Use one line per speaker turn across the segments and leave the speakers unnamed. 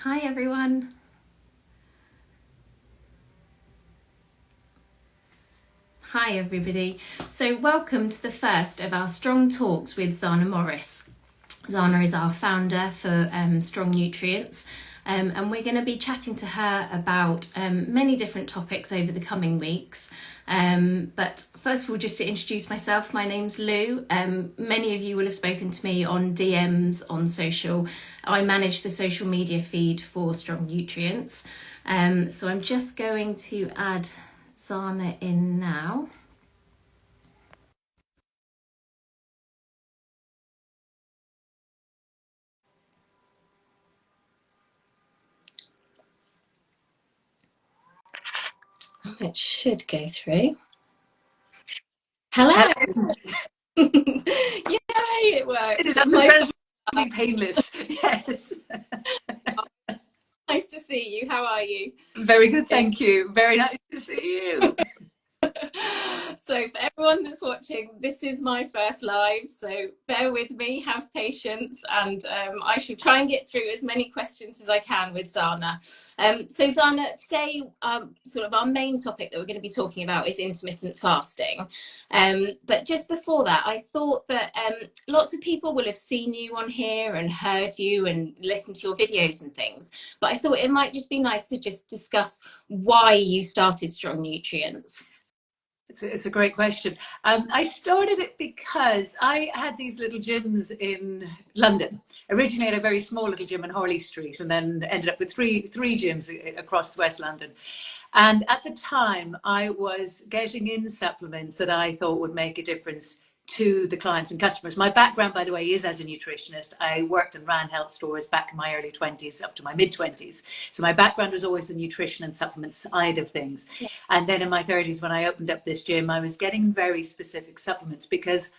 Hi everyone. Hi everybody. So welcome to the first of our Strong Talks with Zana Morris. Zana is our founder for Strong Nutrients, and we're going to be chatting to her about many different topics over the coming weeks. But first of all, just to introduce myself, my name's Lou. Many of you will have spoken to me on DMs on social. I manage the social media feed for Strong Nutrients. So I'm just going to add Zana in now. It should go through. Hello. Yay, it worked.
It is painless. Yes.
Nice to see you. How are you?
Very good, thank you. Very nice to see you.
So for everyone that's watching, this is my first live, so bear with me, have patience, and I shall try and get through as many questions as I can with Zana. So Zana, today sort of our main topic that we're going to be talking about is intermittent fasting. But just before that, I thought that lots of people will have seen you on here and heard you and listened to your videos and things, but I thought it might just be nice to just discuss why you started Strong Nutrients.
It's a great question. I started it because I had these little gyms in London. Originally, I had a very small little gym in Harley Street, and then ended up with three gyms across West London. And at the time, I was getting in supplements that I thought would make a difference to the clients and customers. My background, by the way, is as a nutritionist. I worked and ran health stores back in my early 20s up to my mid 20s. So my background was always the nutrition and supplement side of things. Yeah. And then in my 30s, when I opened up this gym, I was getting very specific supplements because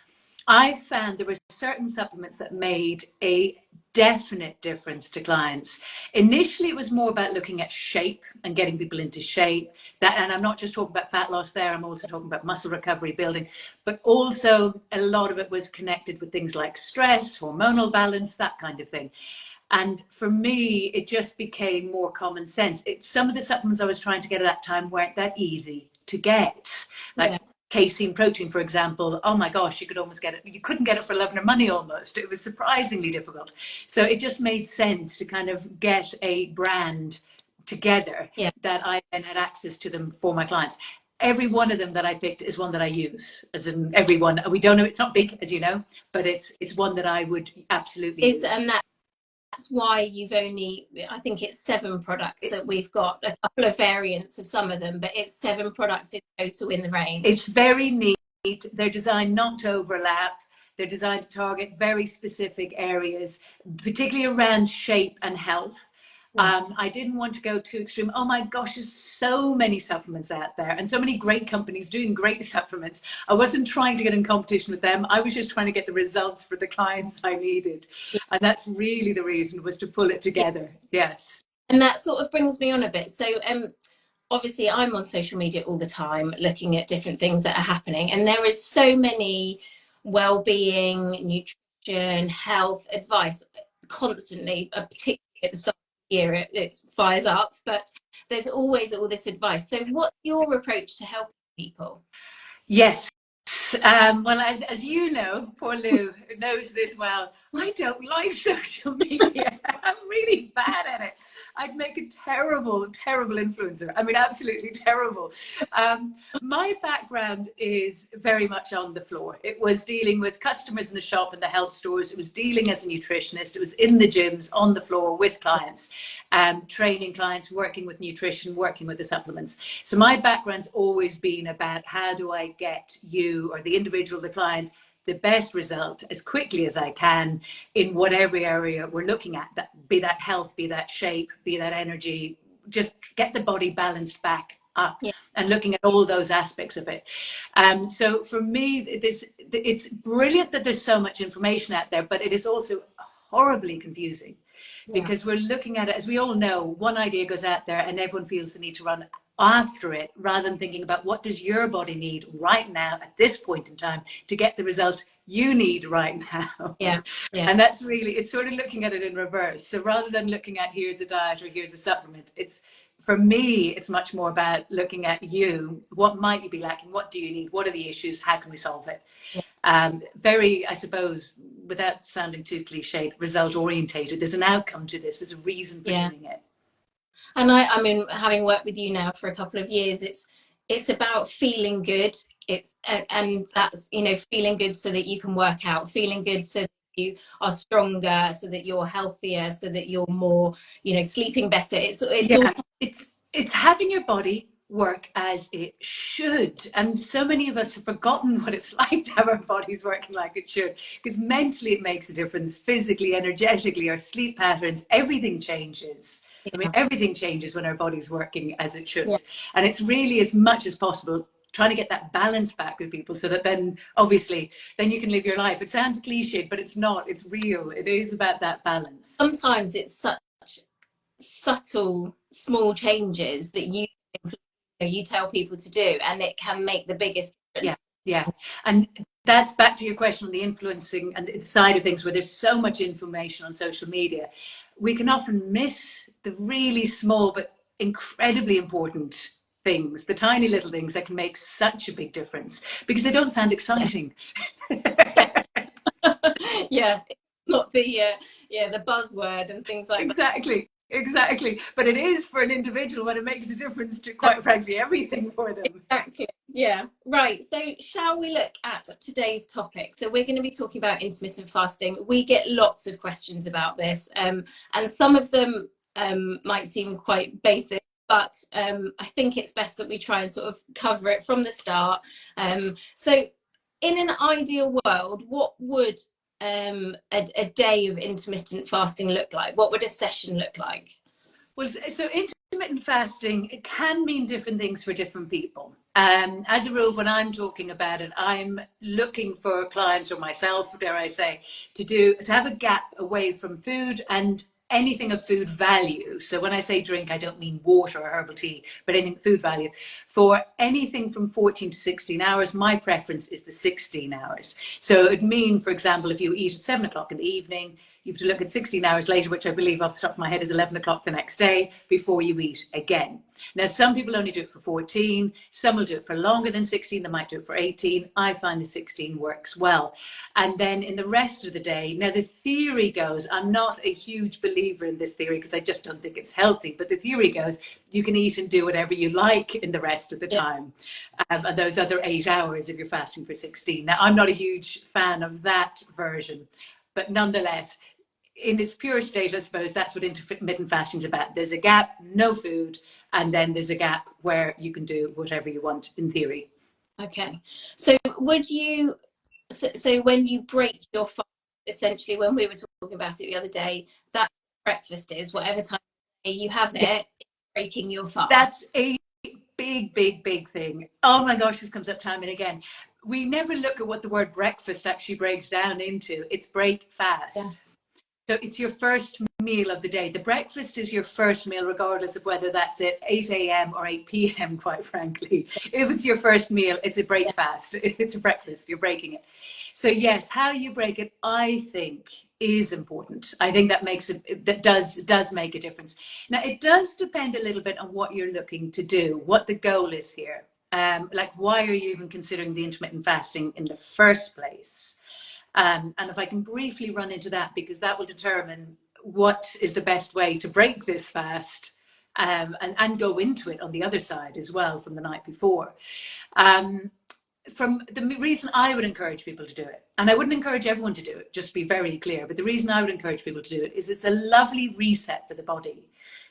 I found there were certain supplements that made a definite difference to clients. Initially, it was more about looking at shape and getting people into shape. And I'm not just talking about fat loss there, I'm also talking about muscle recovery, building, but also a lot of it was connected with things like stress, hormonal balance, that kind of thing. And for me, it just became more common sense. Some of the supplements I was trying to get at that time weren't that easy to get. Like, yeah. Casein protein, for example, oh my gosh, you could almost get it. You couldn't get it for love nor money almost. It was surprisingly difficult. So it just made sense to kind of get a brand together, yeah, that I then had access to them for my clients. Every one of them that I picked is one that I use, as in every one. We don't know, it's not big, as you know, but it's one that I would absolutely use.
And that's why you've only, I think it's 7 products that we've got, a couple of variants of some of them, but it's 7 products in total in the range.
It's very neat. They're designed not to overlap. They're designed to target very specific areas, particularly around shape and health. I didn't want to go too extreme. Oh my gosh, there's so many supplements out there and so many great companies doing great supplements. I wasn't trying to get in competition with them. I was just trying to get the results for the clients I needed. And that's really the reason, was to pull it together. Yes.
And that sort of brings me on a bit. So obviously I'm on social media all the time looking at different things that are happening. And there is so many well-being, nutrition, health advice constantly, particularly at the start year it fires up, but there's always all this advice. So what's your approach to helping people?
Yes. Well, as you know, poor Lou knows this well, I don't like social media. I'm really bad at it. I'd make a terrible influencer. I mean, absolutely terrible. My background is very much on the floor. It was dealing with customers in the shop and the health stores. It was dealing as a nutritionist. It was in the gyms, on the floor with clients, training clients, working with nutrition, working with the supplements. So my background's always been about how do I get you or the individual, the client, the best result as quickly as I can in whatever area we're looking at, that be that health, be that shape, be that energy, just get the body balanced back up, yeah, and looking at all those aspects of it. So for me, it's brilliant that there's so much information out there, but it is also horribly confusing, yeah, because we're looking at it, as we all know, one idea goes out there and everyone feels the need to run after it, rather than thinking about what does your body need right now at this point in time to get the results you need right now.
Yeah. Yeah.
And that's really, it's sort of looking at it in reverse. So rather than looking at here's a diet or here's a supplement, it's, for me, it's much more about looking at you. What might you be lacking? What do you need? What are the issues? How can we solve it? Very, I suppose, without sounding too cliched, result orientated. There's an outcome to this. There's a reason for doing it.
And I mean, having worked with you now for a couple of years, it's about feeling good. It's and that's, you know, feeling good so that you can work out, feeling good so that you are stronger, so that you're healthier, so that you're more, you know, sleeping better. It's all,
it's having your body work as it should. And so many of us have forgotten what it's like to have our bodies working like it should, because mentally it makes a difference, physically, energetically, our sleep patterns, everything changes. I mean, everything changes when our body's working as it should. And it's really, as much as possible, trying to get that balance back with people, so that then obviously then you can live your life. It sounds cliched, but it's not. It's real. It is about that balance.
Sometimes it's such subtle, small changes that you tell people to do, and it can make the biggest difference.
Yeah. And that's back to your question on the influencing and the side of things, where there's so much information on social media. We can often miss the really small but incredibly important things, the tiny little things that can make such a big difference, because they don't sound exciting.
Not the buzzword and things like
that. Exactly. But it is for an individual when it makes a difference to, quite frankly, everything for them.
Exactly. Yeah. Right. So shall we look at today's topic? So we're going to be talking about intermittent fasting. We get lots of questions about this, and some of them might seem quite basic, but I think it's best that we try and sort of cover it from the start. So in an ideal world, what would a day of intermittent fasting look like? What would a session look like?
Well, so intermittent fasting, it can mean different things for different people. As a rule, when I'm talking about it, I'm looking for clients, or myself, dare I say, to have a gap away from food and anything of food value. So when I say drink, I don't mean water or herbal tea, but anything food value. For anything from 14 to 16 hours, my preference is the 16 hours. So it would mean, for example, if you eat at 7 o'clock in the evening, you have to look at 16 hours later, which I believe off the top of my head is 11 o'clock the next day, before you eat again. Now, some people only do it for 14. Some will do it for longer than 16. They might do it for 18. I find the 16 works well. And then in the rest of the day, now the theory goes, I'm not a huge believer in this theory because I just don't think it's healthy, but the theory goes, you can eat and do whatever you like in the rest of the time. And those other 8 hours if you're fasting for 16. Now, I'm not a huge fan of that version, but nonetheless, in its pure state, I suppose that's what intermittent fasting is about. There's a gap, no food, and then there's a gap where you can do whatever you want in theory.
Okay. So would you, so when you break your fast, essentially, when we were talking about it the other day, that breakfast is whatever time you have it, breaking your fast.
That's a big thing. Oh my gosh, this comes up time and again. We never look at what the word breakfast actually breaks down into. It's break fast. Yeah. So it's your first meal of the day. The breakfast is your first meal, regardless of whether that's at 8 a.m. or 8 p.m., quite frankly. If it's your first meal, it's a break fast. It's a breakfast. You're breaking it. So yes, how you break it, I think, is important. I think that makes it, that does make a difference. Now, it does depend a little bit on what you're looking to do, what the goal is here. Like, why are you even considering the intermittent fasting in the first place? And if I can briefly run into that, because that will determine what is the best way to break this fast, and go into it on the other side as well from the night before. From the reason I would encourage people to do it, and I wouldn't encourage everyone to do it, just to be very clear, but the reason I would encourage people to do it is it's a lovely reset for the body.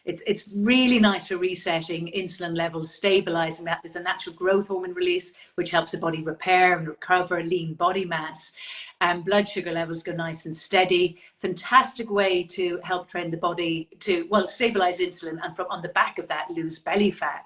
It's really nice for resetting insulin levels, stabilizing that. There's a natural growth hormone release, which helps the body repair and recover lean body mass. Blood sugar levels go nice and steady. Fantastic way to help train the body to, well, stabilize insulin, and from on the back of that, lose belly fat.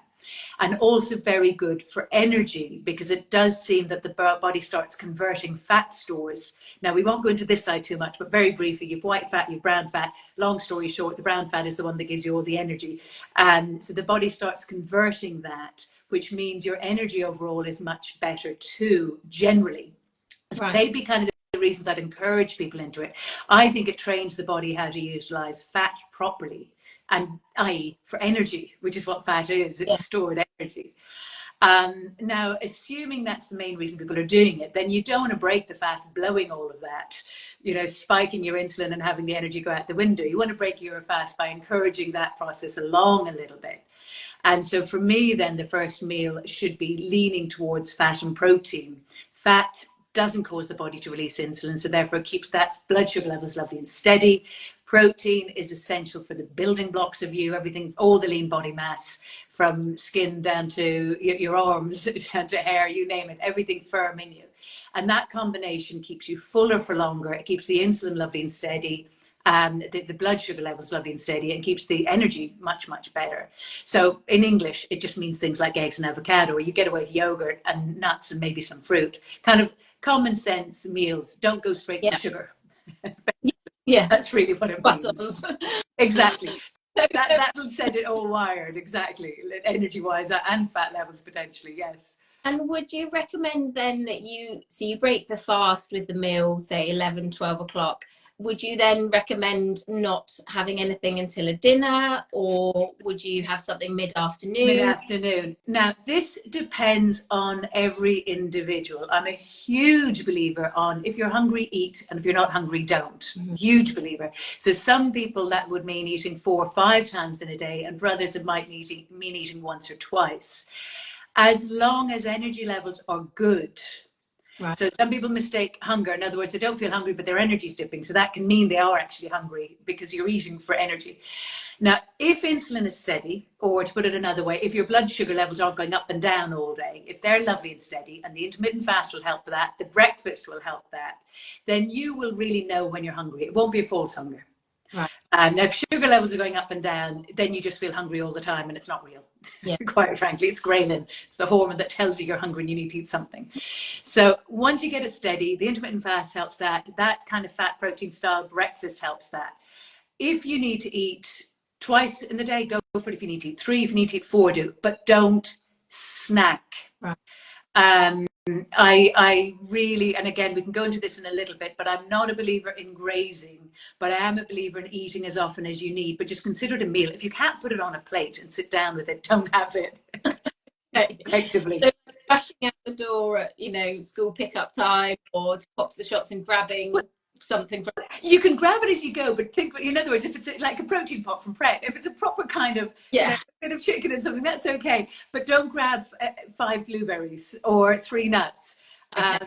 And also very good for energy, because it does seem that the body starts converting fat stores. Now, we won't go into this side too much, but very briefly, you've white fat, you've brown fat. Long story short, the brown fat is the one that gives you all the energy. And so the body starts converting that, which means your energy overall is much better too, generally. So they'd be kind of the reasons I'd encourage people into it. I think it trains the body how to utilize fat properly, and i.e. for energy, which is what fat is. It's stored energy. Now, assuming that's the main reason people are doing it, then you don't want to break the fast blowing all of that, spiking your insulin and having the energy go out the window. You want to break your fast by encouraging that process along a little bit. And so for me, then the first meal should be leaning towards fat and protein. Fat doesn't cause the body to release insulin, so therefore it keeps that blood sugar levels lovely and steady. Protein is essential for the building blocks of you, everything, all the lean body mass, from skin down to your arms, down to hair, you name it, everything firm in you. And that combination keeps you fuller for longer. It keeps the insulin lovely and steady. The blood sugar levels lovely and steady, and keeps the energy much, much better. So in English, it just means things like eggs and avocado, or you get away with yogurt and nuts and maybe some fruit. Kind of common sense meals. Don't go straight to sugar.
Yeah,
that's really what it means. Exactly. That'll set it all wired, exactly, energy wise and fat levels potentially. Yes.
And would you recommend then that you break the fast with the meal, say 11, 12 o'clock? Would you then recommend not having anything until a dinner, or would you have something mid-afternoon?
Mid-afternoon. Now, this depends on every individual. I'm a huge believer on, if you're hungry, eat, and if you're not hungry, don't. Huge believer. So some people, that would mean eating 4 or 5 times in a day, and for others it might mean eating once or twice. As long as energy levels are good. Right. So some people mistake hunger. In other words, they don't feel hungry, but their energy's dipping. So that can mean they are actually hungry because you're eating for energy. Now, if insulin is steady, or to put it another way, if your blood sugar levels aren't going up and down all day, if they're lovely and steady, and the intermittent fast will help that, the breakfast will help that, then you will really know when you're hungry. It won't be a false hunger. Right. Now, if sugar levels are going up and down, then you just feel hungry all the time, and it's not real. Yeah. Quite frankly, it's ghrelin. It's the hormone that tells you you're hungry and you need to eat something. So once you get it steady, the intermittent fast helps that. That kind of fat protein style breakfast helps that. If you need to eat twice in the day, go for it. If you need to eat 3, if you need to eat 4, do. But don't snack. Right. I really, and again, we can go into this in a little bit, but I'm not a believer in grazing, but I am a believer in eating as often as you need, but just consider it a meal. If you can't put it on a plate and sit down with it, don't have it. Effectively. So
rushing out the door at, school pickup time, or to pop to the shops and grabbing something from...
You can grab it as you go, but think, in other words, if it's like a protein pot from Pret, if it's a proper kind of bit of chicken and something, that's okay, but don't grab 5 blueberries or 3 nuts. Okay.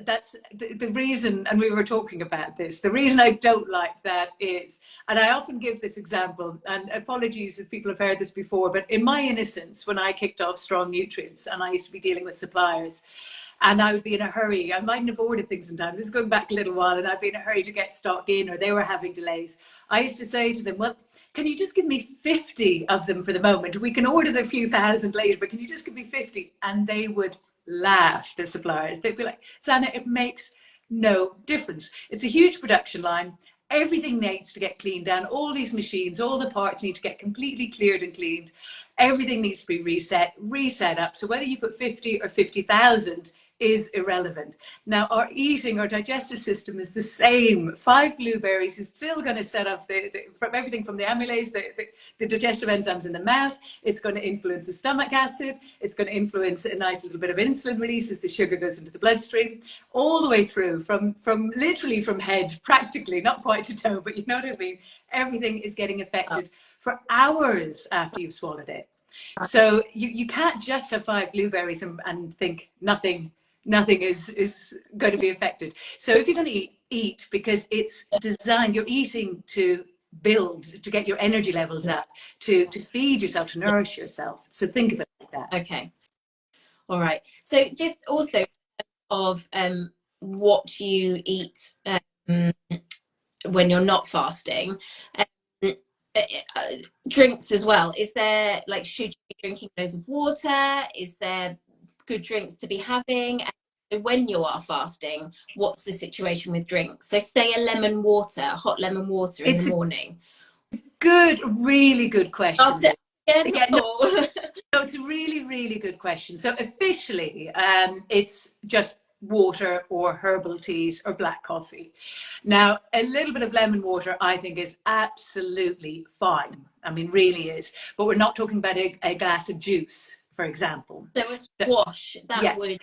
That's the reason, and we were talking about this, the reason I don't like that is, and I often give this example, and apologies if people have heard this before, but in my innocence, when I kicked off Strong Nutrients and I used to be dealing with suppliers, and I would be in a hurry. I mightn't have ordered things in time. This is going back a little while, and I'd be in a hurry to get stock in, or they were having delays. I used to say to them, well, can you just give me 50 of them for the moment? We can order the few thousand later, but can you just give me 50? And they would laugh, the suppliers. They'd be like, Zana, it makes no difference. It's a huge production line. Everything needs to get cleaned down. All these machines, all the parts need to get completely cleared and cleaned. Everything needs to be reset up. So whether you put 50 or 50,000 is irrelevant. Now, our digestive system is the same. 5 blueberries is still going to set off from everything from the amylase, the digestive enzymes in the mouth. It's going to influence the stomach acid. It's going to influence a nice little bit of insulin release as the sugar goes into the bloodstream, all the way through from literally from head, practically, not quite to toe, but you know what I mean? Everything is getting affected for hours after you've swallowed it. So you can't just have 5 blueberries and think nothing is going to be affected. So if you're going to eat because it's designed, you're eating to build, to get your energy levels up, to feed yourself, to nourish yourself. So think of it like that.
Okay. All right. So just also of what you eat when you're not fasting. drinks as well. Is there, like, should you be drinking loads of water? Is there good drinks to be having? And when you are fasting, what's the situation with drinks? So say a lemon water, hot lemon water in the
It's a
morning.
really good question.
Start it again,
Yeah, no,
or
no, it's a really, really good question. So officially, it's just water or herbal teas or black coffee. Now, a little bit of lemon water, I think, is absolutely fine. I mean, really is. But we're not talking about a glass of juice, for example.
so a squash that
Yeah,
would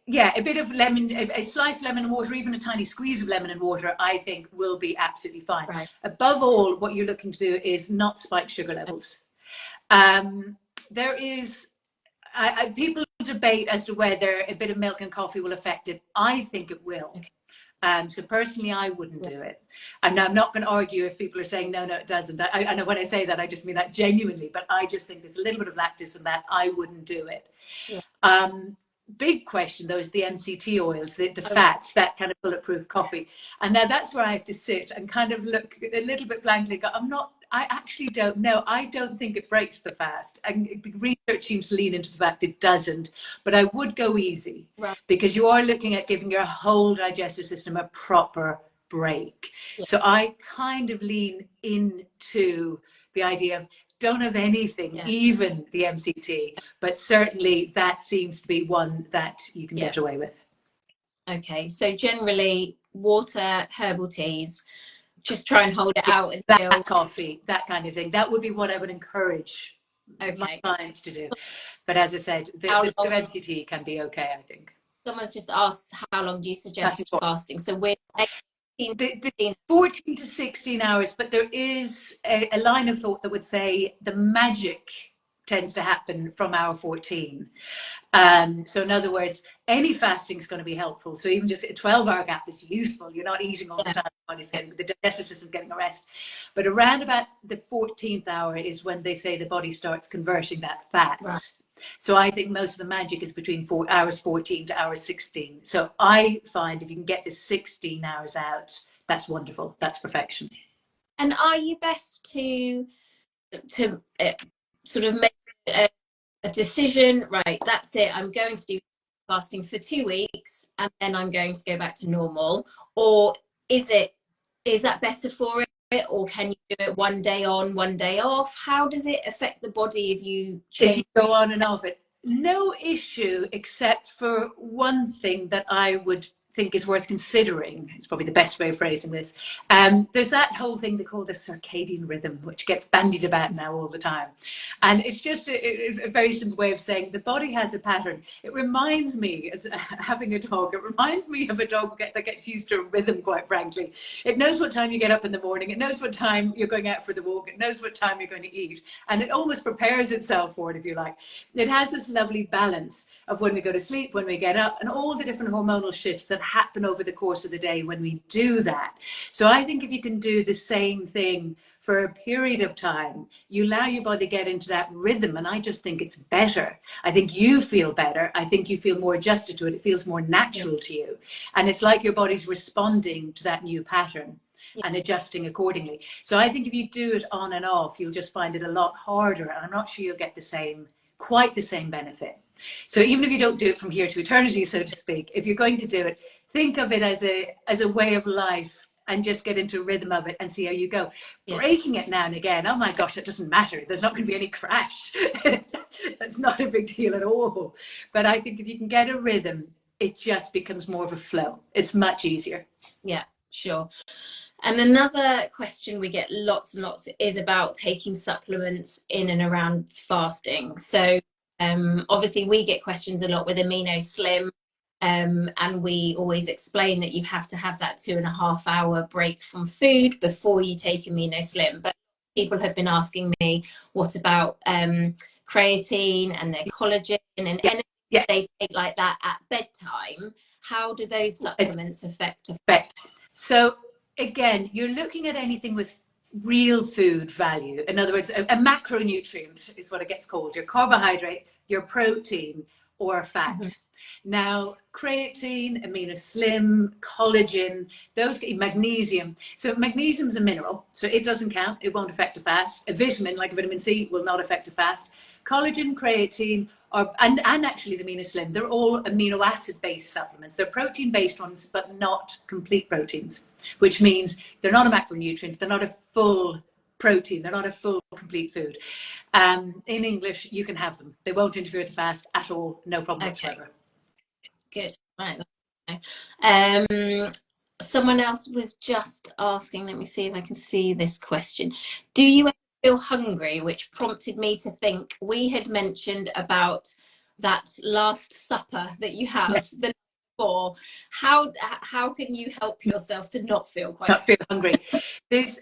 yeah, a bit of lemon, a slice of lemon and water, even a tiny squeeze of lemon and water, I think will be absolutely fine.
right.
Above all, what you're looking to do is not spike sugar levels. There is, people debate as to whether a bit of milk and coffee will affect it. I think it will.
Okay.
So personally, I wouldn't do it. And I'm not going to argue if people are saying, no, it doesn't. I know when I say that, I just mean that genuinely, but I just think there's a little bit of lactose in that. I wouldn't do it.
Yeah.
Big question though is the MCT oils, the fats, that kind of bulletproof coffee. And now that's where I have to sit and kind of look a little bit blankly, go, I actually don't know. I don't think it breaks the fast. And the research seems to lean into the fact it doesn't. But I would go easy,
Right.
because you are looking at giving your whole digestive system a proper break.
Yeah.
So I kind of lean into the idea of don't have anything, even the MCT, but certainly that seems to be one that you can get away with.
Okay, so generally water, herbal teas, just try and hold it out until
that coffee, that kind of thing. That would be what I would encourage my clients to do. But as I said, the MCT can be okay, I think.
Someone's just asked, how long do you suggest fasting? So we're
14 to 16 hours, but there is a line of thought that would say the magic tends to happen from hour 14. So in other words, any fasting is going to be helpful. So even just a 12-hour gap is useful. You're not eating all the time. The digestive system getting a rest. But around about the 14th hour is when they say the body starts converting that fat. Right. So I think most of the magic is between hours 14 to hours 16. So I find if you can get the 16 hours out, that's wonderful. That's perfection.
And are you best to sort of make a decision, right, that's it, I'm going to do fasting for 2 weeks and then I'm going to go back to normal? Or is that better for it? Or can you do it 1 day on, 1 day off? How does it affect the body if you change?
If you go on and off it? No issue, except for one thing that I would think is worth considering. It's probably the best way of phrasing this. There's that whole thing they call the circadian rhythm, which gets bandied about now all the time. And it's just a very simple way of saying the body has a pattern. It reminds me, as having a dog, it reminds me of a dog that gets used to a rhythm, quite frankly. It knows what time you get up in the morning. It knows what time you're going out for the walk. It knows what time you're going to eat. And it almost prepares itself for it, if you like. It has this lovely balance of when we go to sleep, when we get up, and all the different hormonal shifts that happen over the course of the day when we do that. So I think if you can do the same thing for a period of time, you allow your body to get into that rhythm, and I just think it's better. I think you feel better. I think you feel more adjusted to it. It feels more natural to you. And it's like your body's responding to that new pattern and adjusting accordingly. So I think if you do it on and off, you'll just find it a lot harder, and I'm not sure you'll get quite the same benefit. So even if you don't do it from here to eternity, so to speak, if you're going to do it, think of it as a way of life and just get into a rhythm of it and see how you go. Breaking it now and again, oh my gosh, it doesn't matter. There's not going to be any crash. That's not a big deal at all. But I think if you can get a rhythm, it just becomes more of a flow. It's much easier.
Yeah, sure. And another question we get lots and lots is about taking supplements in and around fasting. So obviously we get questions a lot with Amino Slim, and we always explain that you have to have that 2.5 hour break from food before you take Amino Slim. But people have been asking me, what about creatine and their collagen and anything they take like that at bedtime? How do those supplements affect?
So again, you're looking at anything with real food value. In other words, a macronutrient is what it gets called. Your carbohydrate, your protein, or fat. Now, creatine, Amino Slim, collagen, those magnesium. So magnesium is a mineral, so it doesn't count. It won't affect a fast. A vitamin like vitamin C will not affect a fast. Collagen, creatine, and actually the Amino Slim, they're all amino acid based supplements. They're protein based ones, but not complete proteins, which means they're not a macronutrient. They're not a full protein. They're not a full complete food. In English, you can have them. They won't interfere with the fast at all. No problem whatsoever.
Good. Right. Okay. Someone else was just asking, let me see if I can see this question. Do you ever feel hungry? Which prompted me to think we had mentioned about that last supper that you have the night before. How can you help yourself to not feel
hungry? This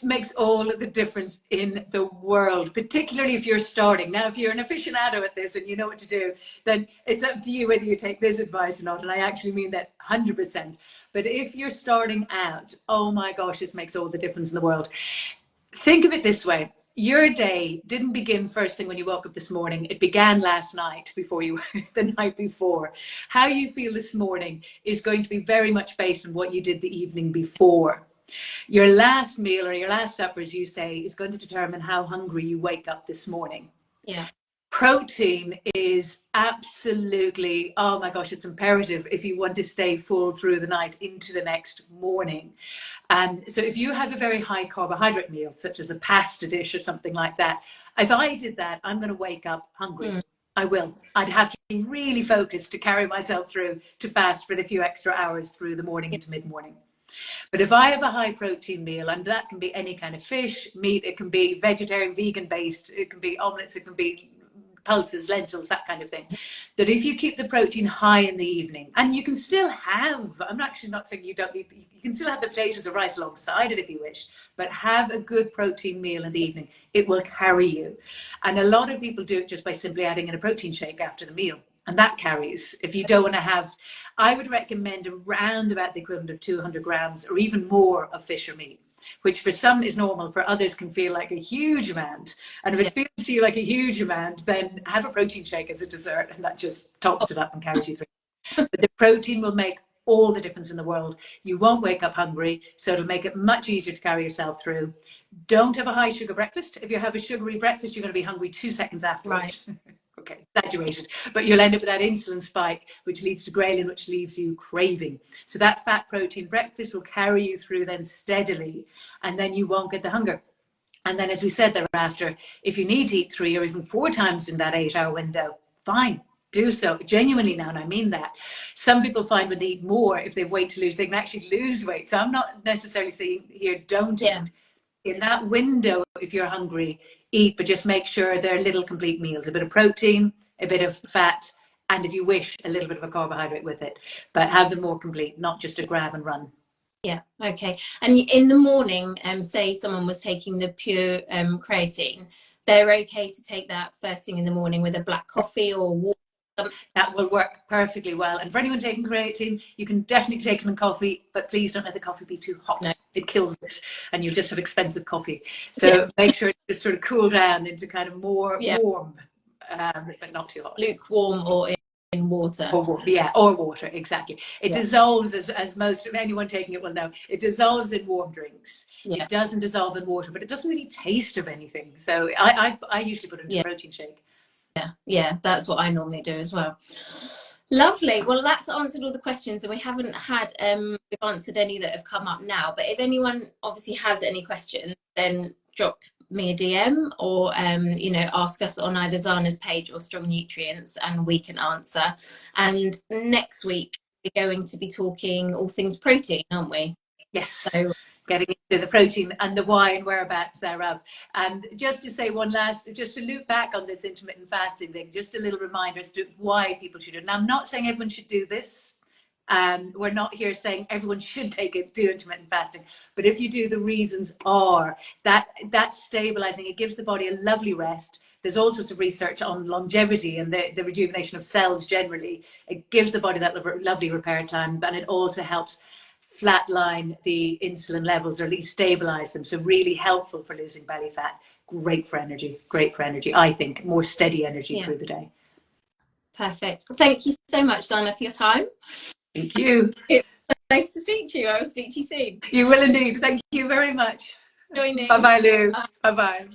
makes all of the difference in the world, particularly if you're starting. Now, if you're an aficionado at this and you know what to do, then it's up to you whether you take this advice or not. And I actually mean that 100%. But if you're starting out, oh my gosh, this makes all the difference in the world. Think of it this way. Your day didn't begin first thing when you woke up this morning. It began last night the night before. How you feel this morning is going to be very much based on what you did the evening before. Your last meal or your last supper, as you say, is going to determine how hungry you wake up this morning.
Yeah.
Protein is absolutely, oh my gosh, it's imperative if you want to stay full through the night into the next morning. So if you have a very high carbohydrate meal, such as a pasta dish or something like that, if I did that, I'm going to wake up hungry. I will. I'd have to be really focused to carry myself through to fast for a few extra hours through the morning into mid-morning. But if I have a high protein meal, and that can be any kind of fish, meat, it can be vegetarian, vegan based, it can be omelets, it can be pulses, lentils, that kind of thing, that if you keep the protein high in the evening, and you can still have, I'm actually not saying you don't need, you can still have the potatoes or rice alongside it if you wish, but have a good protein meal in the evening. It will carry you. And a lot of people do it just by simply adding in a protein shake after the meal. And that carries. If you don't want to have, I would recommend around about the equivalent of 200 grams or even more of fish or meat, which for some is normal, for others can feel like a huge amount. And if it feels to you like a huge amount, then have a protein shake as a dessert, and that just tops it up and carries you through. But the protein will make all the difference in the world. You won't wake up hungry, so it'll make it much easier to carry yourself through. Don't have a high sugar breakfast. If you have a sugary breakfast, you're going to be hungry 2 seconds afterwards. Right. Okay, exaggerated, but you'll end up with that insulin spike, which leads to ghrelin, which leaves you craving. So that fat protein breakfast will carry you through then steadily, and then you won't get the hunger. And then, as we said thereafter, if you need to eat 3 or even 4 times in that 8-hour window, fine, do so. Genuinely now, and I mean that. Some people find when they eat more, if they've weight to lose, they can actually lose weight. So I'm not necessarily saying here, don't eat. In that window, if you're hungry, eat, but just make sure they're little complete meals, a bit of protein, a bit of fat, and if you wish, a little bit of a carbohydrate with it, but have them more complete, not just a grab and run.
Yeah, okay. And in the morning, say someone was taking the pure creatine, they're okay to take that first thing in the morning with a black coffee or water?
That will work perfectly well. And for anyone taking creatine, you can definitely take them in coffee, but please don't let the coffee be too hot. No. It kills it, and you'll just have expensive coffee. So make sure it just sort of cool down into kind of more warm, but not too hot.
Lukewarm or in water.
Or water, exactly. It dissolves, as most of anyone taking it will know, it dissolves in warm drinks. It doesn't dissolve in water, but it doesn't really taste of anything. So I usually put it into a protein shake.
Yeah, that's what I normally do as well. Lovely. Well, that's answered all the questions, and we haven't had we've answered any that have come up now. But if anyone obviously has any questions, then drop me a DM or ask us on either Zana's page or Strong Nutrients, and we can answer. And next week we're going to be talking all things protein, aren't we?
Yes. So getting into the protein and the why and whereabouts thereof. And just to say just to loop back on this intermittent fasting thing, just a little reminder as to why people should do it. Now, I'm not saying everyone should do this. We're not here saying everyone should do intermittent fasting, but if you do, the reasons are that's stabilizing. It gives the body a lovely rest. There's all sorts of research on longevity and the rejuvenation of cells generally. It gives the body that lovely repair time, and it also helps flatline the insulin levels, or at least stabilize them. So really helpful for losing belly fat. Great for energy, I think. More steady energy through the day.
Perfect. Thank you so much, Zana, for your time.
Thank you.
It's nice to speak to you. I will speak to you soon.
You will indeed. Thank you very much.
Joining.
Bye-bye, Lou. Bye-bye.